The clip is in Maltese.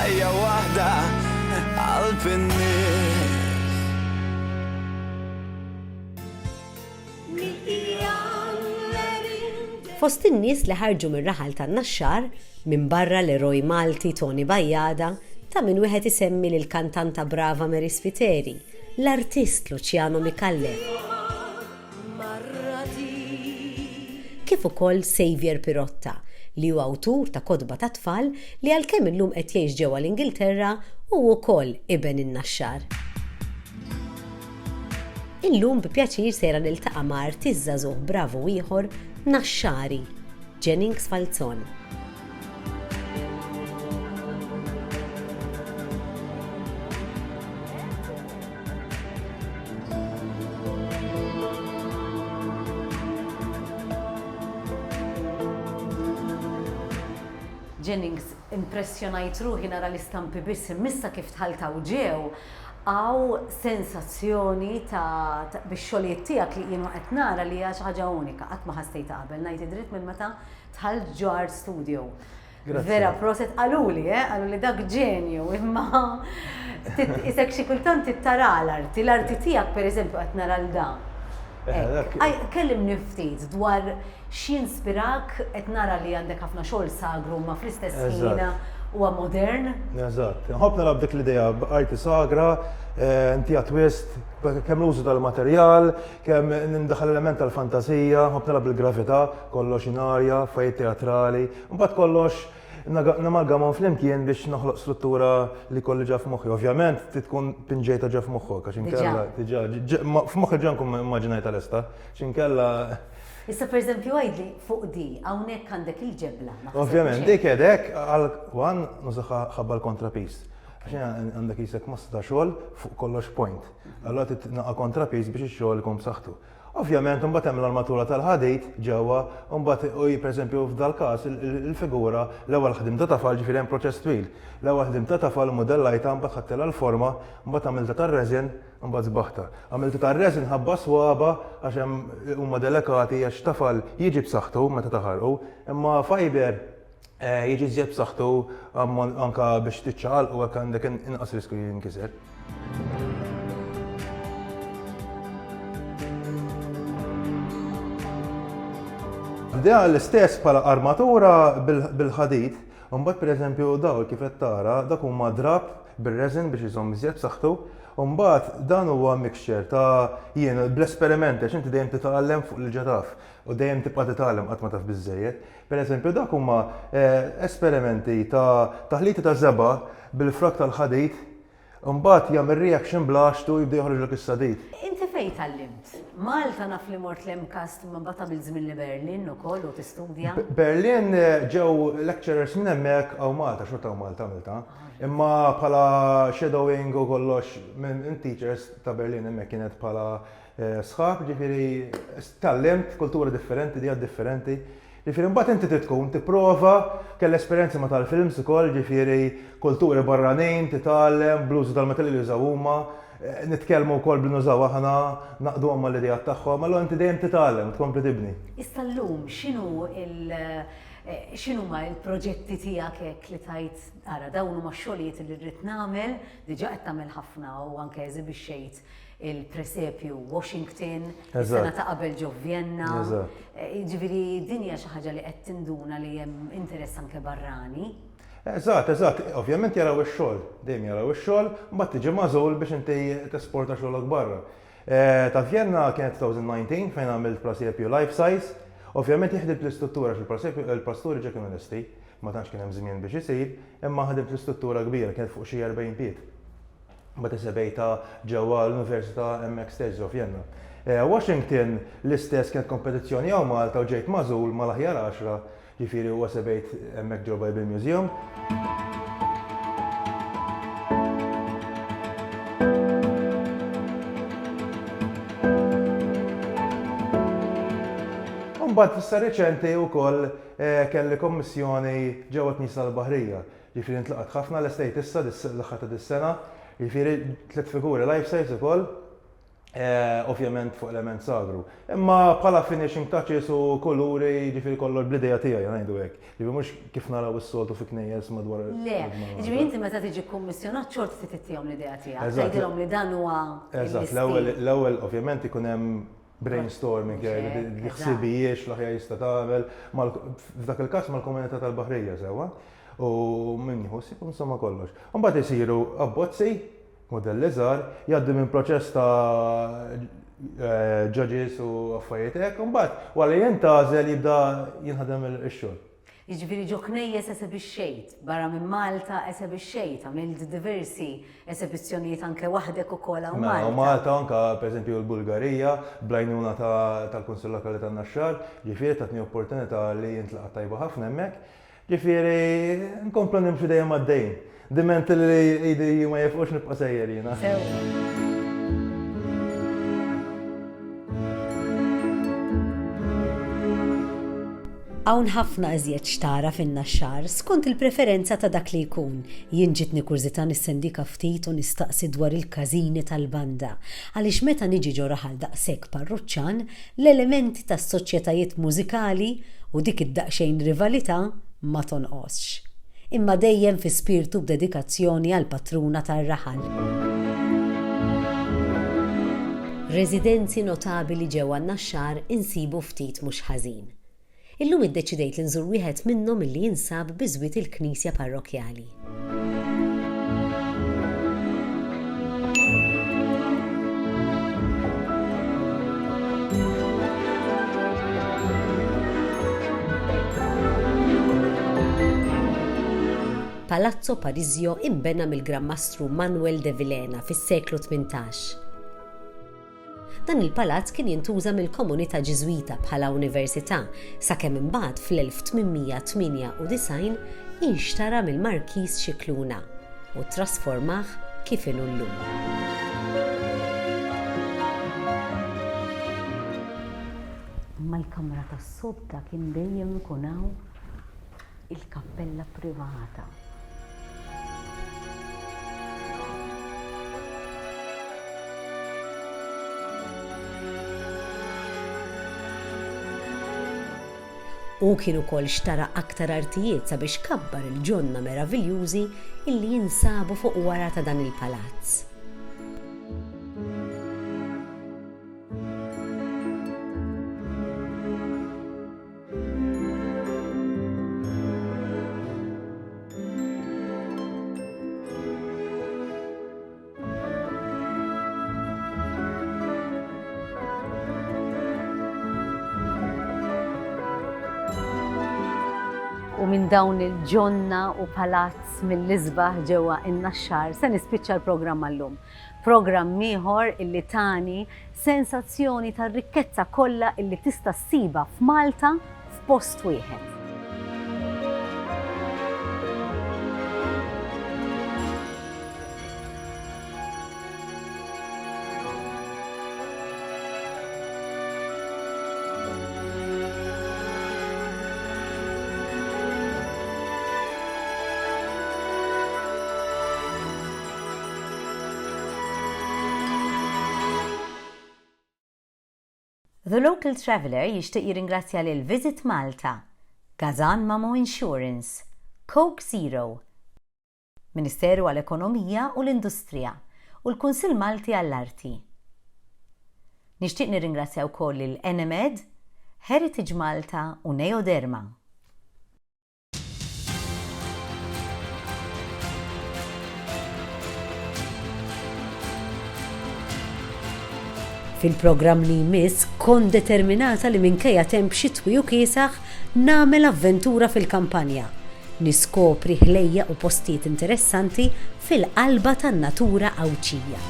ħajja waħda qalb in-nies. Fost in-nies li ħarġu mir-raħal tan-naxxar minn barra l-eroj Malti Tony Bajjada ta' min wieħed isemmi lil kantanta brava Mary Sfiteri, l-artist Luciano Micallef. Kif ukoll Xavier Pirotta li huwa awtur ta' kodba ta' tfal li għalkemm illum qed jgħix ġewwa l-Ingilterra u wkoll iben in-naxxar. Illum bi pjaċir sejra niltaqa' ma' artist żagħżugħ bravu ieħor naxxari, Jennings Falzon. Jennings, impressjonajt ruħi nara l-istampi biss, missa kif tħaltaw ġew, għaw sensazzjoni ta' bix-xogħlijiet tiegħek li jienu qed nara li hija xi ħaġa unika, qatt ma ħassejt qabel, ngħid id-dritt minn meta tħalt ġo Art Studio. Vera proset għaluli dak ġenju, imma isek xi kultant tittara l-arti, l-arti tiegħek pereżempju qed nara l-da. Kellimni ftit dwar x'inspirak qed nara li għandek ħafna xogħol sagru ma fl-istess ħin huwa modern. Eżatt. Nħobb nara dik l-idea arti sagra, inti twist, kemm l-użu tal-materjal, kemm nindaħal element tal-fantasija, nħobb nara bil-gravità, kollox inarja, affarijiet teatrali, mbagħad kollox namalgamhom flimkien biex noħloq struttura li kolli ġa f'moħħi. Ovvjament tkun pinġejta ġa f'moħħok għax inkella f'moħħi ġa nkun immaġinajta lesta. X'inkella Issa pereżempju għajdli fuq di, hawnhekk għandek il-ġebla. Ovvjament, dik hekk għal wan nużaha ħabba l-kontrapis. Għaxin għandek jisek massa ta' xogħol fuq kollox point. Allura titnaqa' kontrapis biex ix-xogħol ikun b'saħħtu. Ovvjament, mbagħad hemm l-armatura tal-ħadejt ġewwa, u mbagħad pereżempju f'dal każ il-figura l-ewwel ħdim ta' tafal ġifieri hemm proċess twil. L-ewwel ħdim ta' tafal modellajta mbagħad ħadtilha l-forma, mbagħad għamilta tar-reżin, mbagħad żbaħta. Għamilta tar-reżin ħabba swaba għax hemm huma delikati għax tafal jiġi b'saħħtu meta taħarqu, imma fiber jiġi żjed b'saħħtu anke biex tiċċaqalq u hekk għandek inqas riskju jinkiser. Bdea l-istess bħala armatura bil-ħadid, u mbagħad pereżempju dawl kif qed tara dak huma drab bir-resin biex iżomm iżjed b'saħħtu, u mbagħad dan huwa mixture ta' jien bl-esperimenti għax inti dejjem titgħallem fuq il-ġataf u dejjem tibqa' titgħallem qatt ma taf biżżejjed. Pereżempju dak huma esperimenti ta' taħlita ta' żeba bil-frak tal-ħadid, u mbagħad jagħmel reaction bl-għaxtu jibda joħroġlek is-sadid. Inti fejn tallimt? Malta naf li mort l-Emcast ma mbagħad bil-żmien li Berlin ukoll u tistudja. Berlin ġew lecturers minn hemmhekk hawn Malta, xorta hawn Malta għamilta. Imma bħala shadowing u kollox minn teachers ta' Berlin hemmhekk kienet bħala sħab, ġifieri tallimt kultura differenti, dijat differenti. Ġifieri mbagħad inti tkun tipprova kell esperjenzi ma' tal-films ukoll, ġifieri kulturi barranin, titgħallem, bluzu tal-materjali li jużaw huma, nitkellmu wkoll bl-nużaw aħna, naqdu għamma l-idejat tagħhom, allura inti dejjem titgħallem, tkompli tibni. Issa llum x'inhuma l-proġetti tiegħek hekk li tajt ara dawn huma x-xogħlijiet li rrid nagħmel, diġà qed tagħmel ħafna u anke eżibixxejt il-Presepju Washington, is-sena ta' qabel ġo Vienna. Ġifieri din hija xi ħaġa li qed tinduna li hemm interess anke barrani. Eżatt, ovvjament jaraw ix-xogħol, dejjem jaraw ix-xogħol, mbagħad tiġi magħżul biex inti tesporta xogħolok barra. Ta' Vienna kienet 2019 fejn għamilt Presepju Life Size. Ovvjament jeħdib l-istruttura il-pasturi ġew kienu lesti, ma tantx kien hemm żmien biex isir, imma ħadib l-istruttura kbira kienet fuq xi 40 pied. Mbagħad isebejta ġewwa l-Università hemmhekk stess ġo Vienna. Washington l-istess kienet kompetizzjoni hawn Malta u ġejt magħżul mal-aħjar 10, ġifieri huwa sebejt hemmhekk ġo Bible Museum. Mbagħad issa reċenti wkoll kelli kommissjoni ġewwa Knisja tal-Baħrija. Ġifieri ntlaqat ħafna l-estate issa l-aħħar ta' dis-sena, ġifieri 3 figuri life size ukoll Ovvjament fuq element sagru. Imma bħala finishing touches u kuluri ġifieri kollu l-blideja tiegħi ngħidu hekk. Ġifieri mhux kif naraw is-soltu fi knejjes madwar. Le, ġifieri inti meta tiġi kummissjonat xorta trid tittihom l-idea tiegħek. Tgħidilhom li dan huwa. Eżatt, l-ewwel ovvjament ikun hemm brainstorming li ħsibijiet l-aħjar jista' tagħmel f'dak il-każ mal-komunità tal-Baħrejja sewwa u min jħossib insomma kollox. Imbagħad isiru abbozzi modelli żgħar jgħaddu minn proċess ta' judges u affarijiet hekk, imbagħad wara jintażel jibda jinħadem ix-xogħol. Jiġifieri ġo knejjes esebixxejt, barra minn Malta esebixxejt, għamilt diversi esebizzjonijiet anke waħdek ukoll hawn Malta. Malta anke pereżempju l-Bulgarija bl-għajnuna tal-Kunsill Lokali tan-Naxxar, ġifieri tatni opportunità li jintlaqgħa tajba ħafna hemmhekk. Ġifieri nkomplu nimxu dejjem għaddejn. Diment li ma jafux nibqa' sejjer jiena. Hawn ħafna iżjed xtara fin-Naxxar skont il-preferenza ta' dak li jkun. Jien ġitni kurzita nissendika ftit u nistaqsi dwar il-każini tal-banda għaliex meta niġi ġo raħal daqshekk parruċċan, l-elementi tas-soċjetajiet mużikali u dik id-daqsxejn rivalità ma tonqosx. Imma dejjem fi spirtu b'dedikazzjoni għal patruna tar-raħal. Residenzi notabili ġewwa n-Naxxar insibu ftit mhux ħażin. Illum iddeċidejt li nżur wieħed minnhom illi jinsab biżwiet il-Knisja Parrokjali. Palazzo Parisio imbena mill-Grammastru Manuel de Villena fis-seklu 18. Dan il-palazz kien jintuża mill-komunità Ġiżwita bħala università sakemm imbagħad fl-1898 inxtara mill-Markiż Scicluna u trasformah kif inhu llum. Mal-kamra tas-sodda kien dejjem ikun hawn il-kappella privata. U kien ukoll xtara aktar artijiet sabiex kabbar il-ġonna meraviljużi illi jinsabu fuq wara ta' dan il-palazz. U minn dawn il-ġonna u palazz mill-isbaħ ġewwa n-Naxxar se nispiċċa l-programm llum. Programm ieħor illi tani sensazzjoni tar-rikkezza kollha illi tista' ssiba f'Malta f'post wieħed. The Local Traveller jixtieq jirringrazzja lil Visit Malta, Gazan Mamo Insurance, Coke Zero, Ministeru għall-Ekonomija u l-Industrija u l-Kunsill Malti għall-Arti. Nixtieq nirringrazzja wkoll lil NMED, Heritage Malta u Neoderma. Fil-programm li jmiss kon determinata li minkejja temp xitwi u kiesaħ nagħmel avventura fil-kampanja. Niskopri ħlejja u postijiet interessanti fil-qalba tan-natura Awċija.